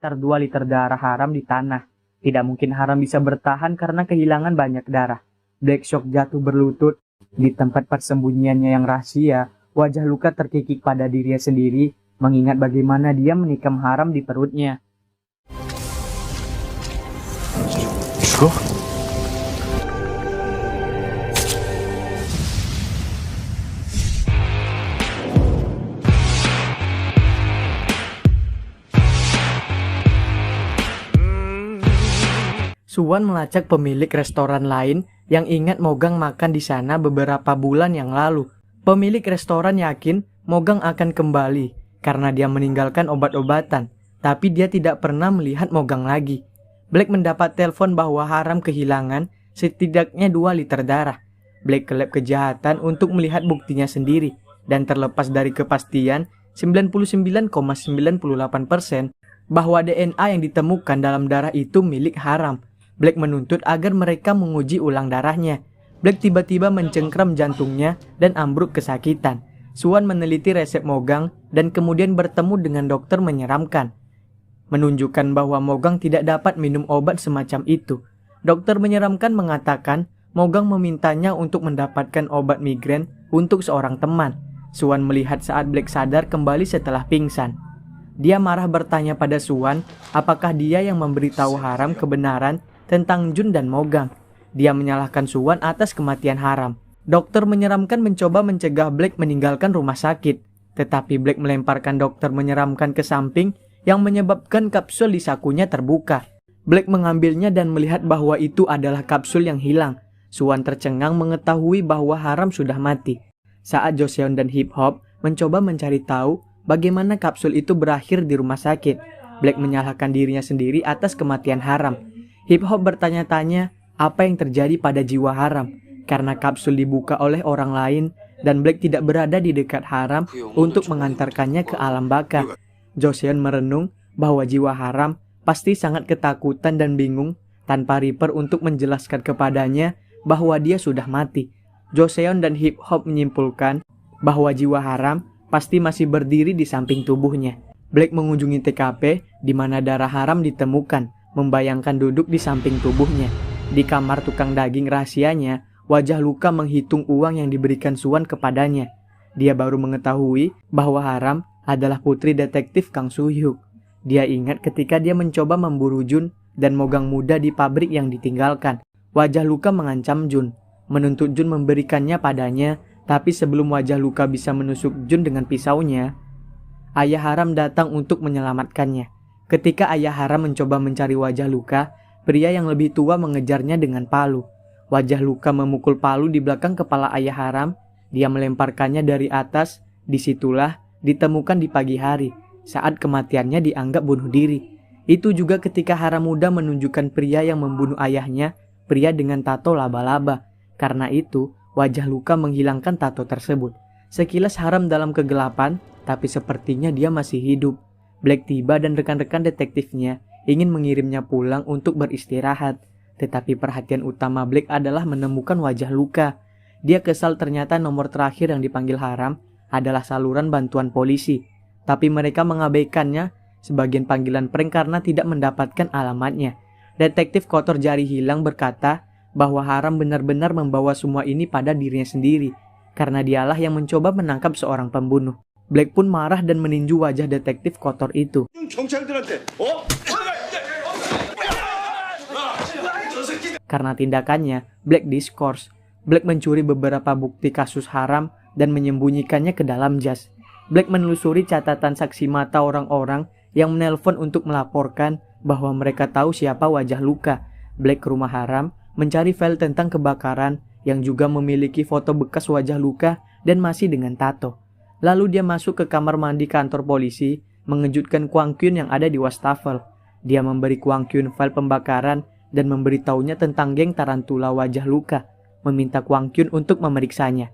sekitar 2 liter darah haram di tanah. Tidak mungkin haram bisa bertahan karena kehilangan banyak darah. Black shock jatuh berlutut. Di tempat persembunyiannya yang rahasia, wajah Luka terkikik pada dirinya sendiri, mengingat bagaimana dia menikam haram di perutnya. Suwan melacak pemilik restoran lain yang ingat Mogang makan di sana beberapa bulan yang lalu. Pemilik restoran yakin Mogang akan kembali karena dia meninggalkan obat-obatan, tapi dia tidak pernah melihat Mogang lagi. Black mendapat telepon bahwa haram kehilangan setidaknya 2 liter darah. Black ke lab kejahatan untuk melihat buktinya sendiri, dan terlepas dari kepastian 99,98% bahwa DNA yang ditemukan dalam darah itu milik haram. Black menuntut agar mereka menguji ulang darahnya. Black tiba-tiba mencengkram jantungnya dan ambruk kesakitan. Suwan meneliti resep Mogang dan kemudian bertemu dengan dokter menyeramkan, menunjukkan bahwa Mogang tidak dapat minum obat semacam itu. Dokter menyeramkan mengatakan Mogang memintanya untuk mendapatkan obat migrain untuk seorang teman. Suwan melihat saat Black sadar kembali setelah pingsan. Dia marah bertanya pada Suwan apakah dia yang memberitahu haram kebenaran tentang Jun dan Mogang. Dia menyalahkan Suwan atas kematian haram. Dokter menyeramkan mencoba mencegah Black meninggalkan rumah sakit, tetapi Black melemparkan dokter menyeramkan ke samping yang menyebabkan kapsul di sakunya terbuka. Black mengambilnya dan melihat bahwa itu adalah kapsul yang hilang. Suwan tercengang mengetahui bahwa haram sudah mati. Saat Joseon dan Hip Hop mencoba mencari tahu bagaimana kapsul itu berakhir di rumah sakit, Black menyalahkan dirinya sendiri atas kematian haram. Hip Hop bertanya-tanya apa yang terjadi pada jiwa haram karena kapsul dibuka oleh orang lain dan Black tidak berada di dekat haram untuk mengantarkannya ke alam baka. Joseon merenung bahwa jiwa haram pasti sangat ketakutan dan bingung tanpa Reaper untuk menjelaskan kepadanya bahwa dia sudah mati. Joseon dan Hip Hop menyimpulkan bahwa jiwa haram pasti masih berdiri di samping tubuhnya. Black mengunjungi TKP di mana darah haram ditemukan, membayangkan duduk di samping tubuhnya. Di kamar tukang daging rahasianya, wajah Luka menghitung uang yang diberikan Suwan kepadanya. Dia baru mengetahui bahwa haram adalah putri detektif Kang Soo-hyuk. Dia ingat ketika dia mencoba memburu Jun dan Mogang muda di pabrik yang ditinggalkan. Wajah Luka mengancam Jun, menuntut Jun memberikannya padanya, tapi sebelum wajah Luka bisa menusuk Jun dengan pisaunya, ayah haram datang untuk menyelamatkannya. Ketika ayah haram mencoba mencari wajah Luka, pria yang lebih tua mengejarnya dengan palu. Wajah Luka memukul palu di belakang kepala ayah haram. Dia melemparkannya dari atas. Disitulah ditemukan di pagi hari, saat kematiannya dianggap bunuh diri. Itu juga ketika haram muda menunjukkan pria yang membunuh ayahnya, pria dengan tato laba-laba. Karena itu, wajah Luka menghilangkan tato tersebut. Sekilas haram dalam kegelapan, tapi sepertinya dia masih hidup. Black tiba dan rekan-rekan detektifnya ingin mengirimnya pulang untuk beristirahat. Tetapi perhatian utama Black adalah menemukan wajah Luka. Dia kesal ternyata nomor terakhir yang dipanggil haram adalah saluran bantuan polisi. Tapi mereka mengabaikannya sebagian panggilan prank karena tidak mendapatkan alamatnya. Detektif kotor jari hilang berkata bahwa haram benar-benar membawa semua ini pada dirinya sendiri, karena dialah yang mencoba menangkap seorang pembunuh. Black pun marah dan meninju wajah detektif kotor itu. Karena tindakannya, Black diskors. Black mencuri beberapa bukti kasus haram dan menyembunyikannya ke dalam jas. Black menelusuri catatan saksi mata orang-orang yang menelpon untuk melaporkan bahwa mereka tahu siapa wajah Luka. Black ke rumah haram, mencari file tentang kebakaran yang juga memiliki foto bekas wajah Luka dan masih dengan tato. Lalu dia masuk ke kamar mandi kantor polisi, mengejutkan Kwang Kyun yang ada di wastafel. Dia memberi Kwang Kyun file pembakaran dan memberitahunya tentang geng Tarantula wajah Luka, meminta Kwang Kyun untuk memeriksanya.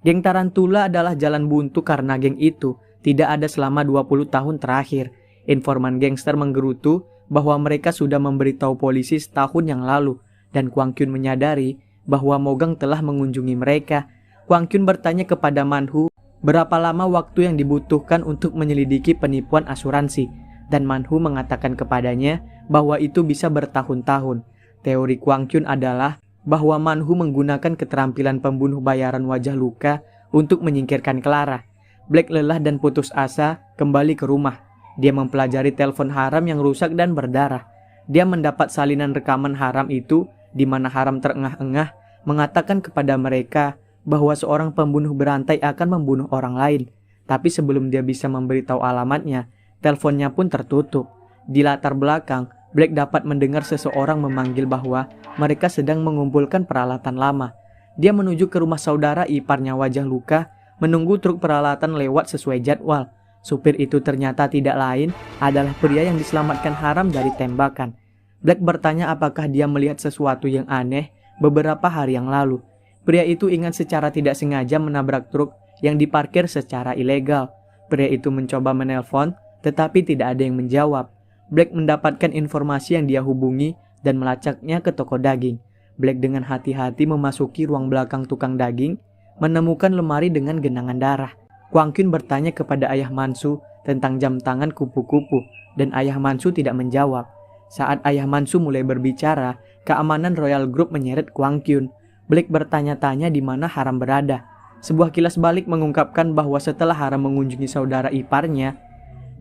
Geng Tarantula adalah jalan buntu karena geng itu tidak ada selama 20 tahun terakhir. Informan gangster menggerutu bahwa mereka sudah memberitahu polisi setahun yang lalu, dan Kwang Kyun menyadari bahwa Mogang telah mengunjungi mereka. Kwang Kyun bertanya kepada Manhu berapa lama waktu yang dibutuhkan untuk menyelidiki penipuan asuransi. dan Manhu mengatakan kepadanya bahwa itu bisa bertahun-tahun. Teori Kwang Kyun adalah bahwa Manhu menggunakan keterampilan pembunuh bayaran wajah luka untuk menyingkirkan Clara. Black lelah dan putus asa kembali ke rumah. Dia mempelajari telepon Haram yang rusak dan berdarah. Dia mendapat salinan rekaman Haram itu di mana Haram terengah-engah mengatakan kepada mereka bahwa seorang pembunuh berantai akan membunuh orang lain. Tapi sebelum dia bisa memberitahu alamatnya, teleponnya pun tertutup. Di latar belakang, Black dapat mendengar seseorang memanggil bahwa mereka sedang mengumpulkan peralatan lama. Dia menuju ke rumah saudara iparnya wajah luka, menunggu truk peralatan lewat sesuai jadwal. Supir itu ternyata tidak lain adalah pria yang diselamatkan Haram dari tembakan. Black bertanya apakah dia melihat sesuatu yang aneh beberapa hari yang lalu. Pria itu ingat secara tidak sengaja menabrak truk yang diparkir secara ilegal. Pria itu mencoba menelpon, tetapi tidak ada yang menjawab. Black mendapatkan informasi yang dia hubungi dan melacaknya ke toko daging. Black dengan hati-hati memasuki ruang belakang tukang daging, menemukan lemari dengan genangan darah. Kwang Kyun bertanya kepada ayah Mansu tentang jam tangan kupu-kupu, dan ayah Mansu tidak menjawab. Saat ayah Mansu mulai berbicara, keamanan Royal Group menyeret Kwang Kyun. Black bertanya-tanya di mana Haram berada. Sebuah kilas balik mengungkapkan bahwa setelah Haram mengunjungi saudara iparnya,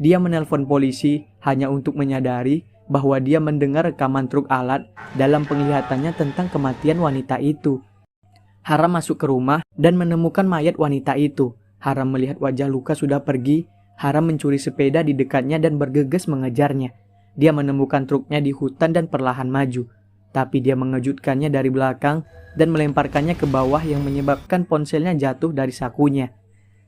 dia menelpon polisi hanya untuk menyadari bahwa dia mendengar rekaman truk alat dalam penglihatannya tentang kematian wanita itu. Haram masuk ke rumah dan menemukan mayat wanita itu. Haram melihat wajah luka sudah pergi. Haram mencuri sepeda di dekatnya dan bergegas mengejarnya. Dia menemukan truknya di hutan dan perlahan maju. Tapi dia mengejutkannya dari belakang dan melemparkannya ke bawah yang menyebabkan ponselnya jatuh dari sakunya.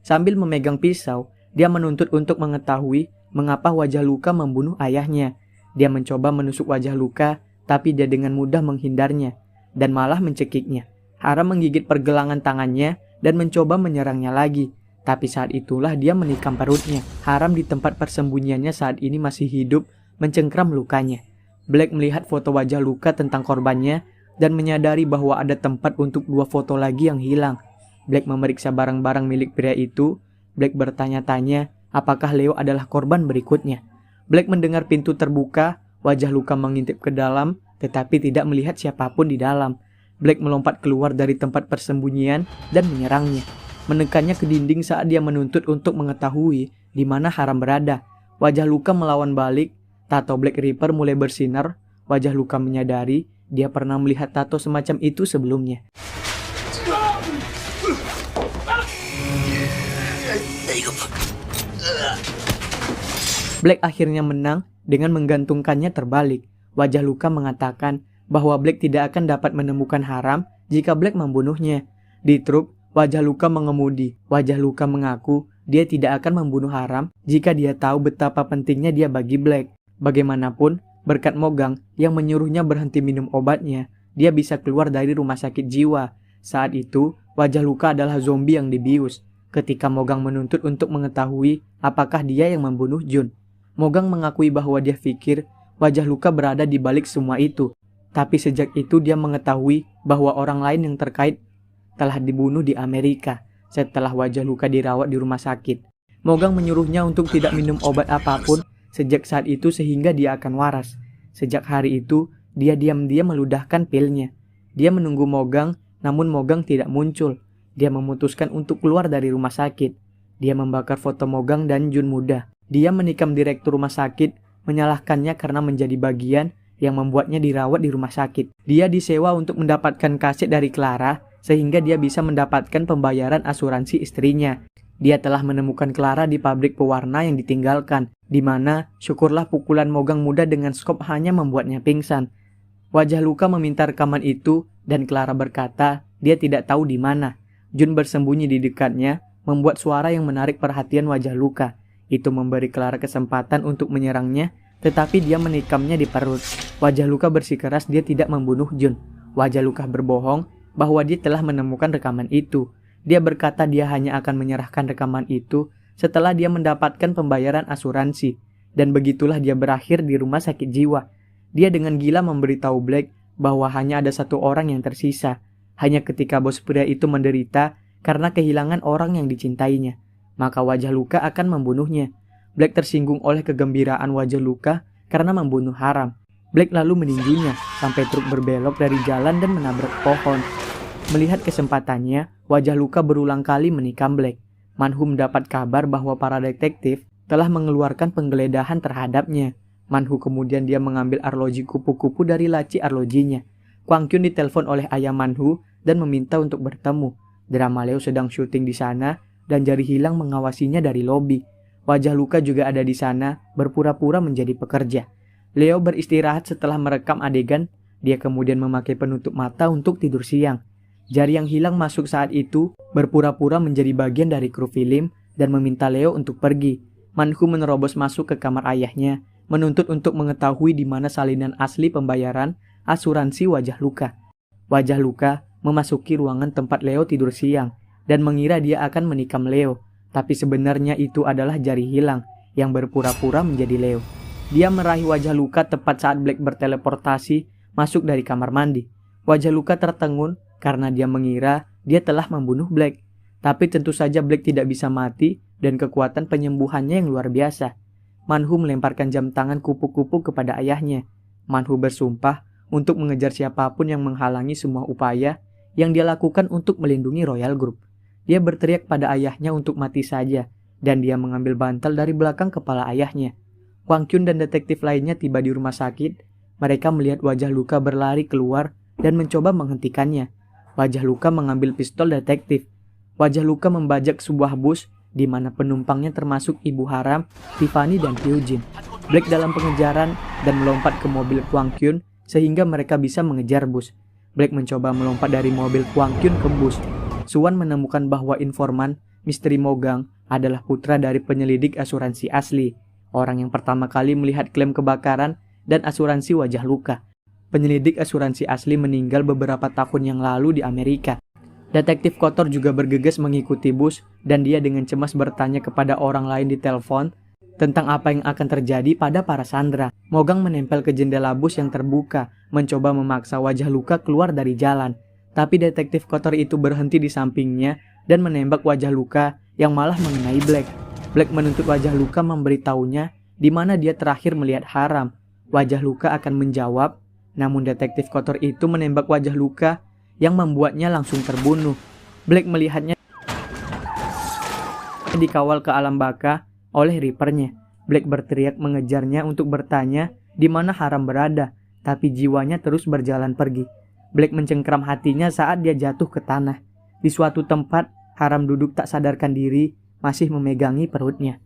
Sambil memegang pisau, dia menuntut untuk mengetahui mengapa wajah luka membunuh ayahnya. Dia mencoba menusuk wajah luka, tapi dia dengan mudah menghindarnya dan malah mencekiknya. Haram menggigit pergelangan tangannya dan mencoba menyerangnya lagi. Tapi saat itulah dia menikam perutnya. Haram di tempat persembunyiannya saat ini masih hidup, mencengkram lukanya. Black melihat foto wajah luka tentang korbannya dan menyadari bahwa ada tempat untuk 2 foto lagi yang hilang. Black memeriksa barang-barang milik pria itu. Black bertanya-tanya apakah Leo adalah korban berikutnya. Black mendengar pintu terbuka, wajah luka mengintip ke dalam, tetapi tidak melihat siapapun di dalam. Black melompat keluar dari tempat persembunyian dan menyerangnya. Menekannya ke dinding saat dia menuntut untuk mengetahui di mana Haram berada. Wajah luka melawan balik. Tato Black Reaper mulai bersinar. Wajah luka menyadari dia pernah melihat tato semacam itu sebelumnya. Black akhirnya menang dengan menggantungkannya terbalik. Wajah luka mengatakan bahwa Black tidak akan dapat menemukan Haram jika Black membunuhnya. Di truk, wajah luka mengemudi. Wajah luka mengaku dia tidak akan membunuh Haram jika dia tahu betapa pentingnya dia bagi Black. Bagaimanapun, berkat Mogang yang menyuruhnya berhenti minum obatnya, dia bisa keluar dari rumah sakit jiwa. Saat itu, wajah luka adalah zombie yang dibius. Ketika Mogang menuntut untuk mengetahui apakah dia yang membunuh Jun, Mogang mengakui bahwa dia pikir wajah luka berada di balik semua itu. Tapi sejak itu dia mengetahui bahwa orang lain yang terkait telah dibunuh di Amerika setelah wajah luka dirawat di rumah sakit. Mogang menyuruhnya untuk tidak minum obat apapun sejak saat itu sehingga dia akan waras. Sejak hari itu, dia diam-diam meludahkan pilnya. Dia menunggu Mogang, namun Mogang tidak muncul. Dia memutuskan untuk keluar dari rumah sakit. Dia membakar foto Mogang dan Jun muda. Dia menikam direktur rumah sakit, menyalahkannya karena menjadi bagian yang membuatnya dirawat di rumah sakit. Dia disewa untuk mendapatkan kaset dari Clara, sehingga dia bisa mendapatkan pembayaran asuransi istrinya. Dia telah menemukan Clara di pabrik pewarna yang ditinggalkan, di mana syukurlah pukulan Mogang muda dengan skop hanya membuatnya pingsan. Wajah luka meminta rekaman itu dan Clara berkata dia tidak tahu di mana. Jun bersembunyi di dekatnya, membuat suara yang menarik perhatian wajah luka. Itu memberi Clara kesempatan untuk menyerangnya, tetapi dia menikamnya di perut. Wajah luka bersikeras dia tidak membunuh Jun. Wajah luka berbohong bahwa dia telah menemukan rekaman itu. Dia berkata dia hanya akan menyerahkan rekaman itu setelah dia mendapatkan pembayaran asuransi. Dan begitulah dia berakhir di rumah sakit jiwa. Dia dengan gila memberitahu Black bahwa hanya ada 1 orang yang tersisa. Hanya ketika bos pria itu menderita karena kehilangan orang yang dicintainya, maka wajah luka akan membunuhnya. Black tersinggung oleh kegembiraan wajah Luka karena membunuh Haram. Black lalu meninjunya sampai truk berbelok dari jalan dan menabrak pohon. Melihat kesempatannya, wajah Luka berulang kali menikam Black. Manhu mendapat kabar bahwa para detektif telah mengeluarkan penggeledahan terhadapnya. Manhu kemudian dia mengambil arloji kupu-kupu dari laci arlojinya. Kwang Kyun ditelepon oleh ayah Manhu dan meminta untuk bertemu. Drama Leo sedang syuting di sana dan Jari Hilang mengawasinya dari lobi. Wajah Luka juga ada di sana, berpura-pura menjadi pekerja. Leo beristirahat setelah merekam adegan, dia kemudian memakai penutup mata untuk tidur siang. Jari yang hilang masuk saat itu, berpura-pura menjadi bagian dari kru film dan meminta Leo untuk pergi. Manhu menerobos masuk ke kamar ayahnya, menuntut untuk mengetahui di mana salinan asli pembayaran asuransi wajah Luka. Wajah Luka memasuki ruangan tempat Leo tidur siang dan mengira dia akan menikam Leo, tapi sebenarnya itu adalah Jari Hilang yang berpura-pura menjadi Leo. Dia meraih wajah Luka tepat saat Black berteleportasi masuk dari kamar mandi. Wajah Luka tertengun karena dia mengira dia telah membunuh Black. Tapi tentu saja Black tidak bisa mati dan kekuatan penyembuhannya yang luar biasa. Manhu melemparkan jam tangan kupu-kupu kepada ayahnya. Manhu bersumpah untuk mengejar siapapun yang menghalangi semua upaya yang dia lakukan untuk melindungi Royal Group. Dia berteriak pada ayahnya untuk mati saja dan dia mengambil bantal dari belakang kepala ayahnya. Kwang Kyun dan detektif lainnya tiba di rumah sakit. Mereka melihat wajah Luka berlari keluar dan mencoba menghentikannya. Wajah Luka mengambil pistol detektif. Wajah Luka membajak sebuah bus di mana penumpangnya termasuk Ibu Haram, Tiffany, dan Hyojin. Black dalam pengejaran dan melompat ke mobil Kwang Kyun sehingga mereka bisa mengejar bus. Black mencoba melompat dari mobil Kwang Kyun ke bus. Suwan menemukan bahwa informan misteri Mogang adalah putra dari penyelidik asuransi asli. Orang yang pertama kali melihat klaim kebakaran dan asuransi wajah Luka. Penyelidik asuransi asli meninggal beberapa tahun yang lalu di Amerika. Detektif Kotor juga bergegas mengikuti bus dan dia dengan cemas bertanya kepada orang lain di telepon tentang apa yang akan terjadi pada para sandera. Mogang menempel ke jendela bus yang terbuka, mencoba memaksa wajah Luka keluar dari jalan. Tapi detektif Kotor itu berhenti di sampingnya dan menembak wajah Luka yang malah mengenai Black. Black menuntut wajah Luka memberitahunya di mana dia terakhir melihat Haram. Wajah Luka akan menjawab, namun detektif Kotor itu menembak wajah Luka yang membuatnya langsung terbunuh. Black melihatnya dikawal ke alam baka oleh Reaper-nya. Black berteriak mengejarnya untuk bertanya di mana Haram berada, tapi jiwanya terus berjalan pergi. Black mencengkram hatinya saat dia jatuh ke tanah. Di suatu tempat, Haram duduk tak sadarkan diri, masih memegangi perutnya.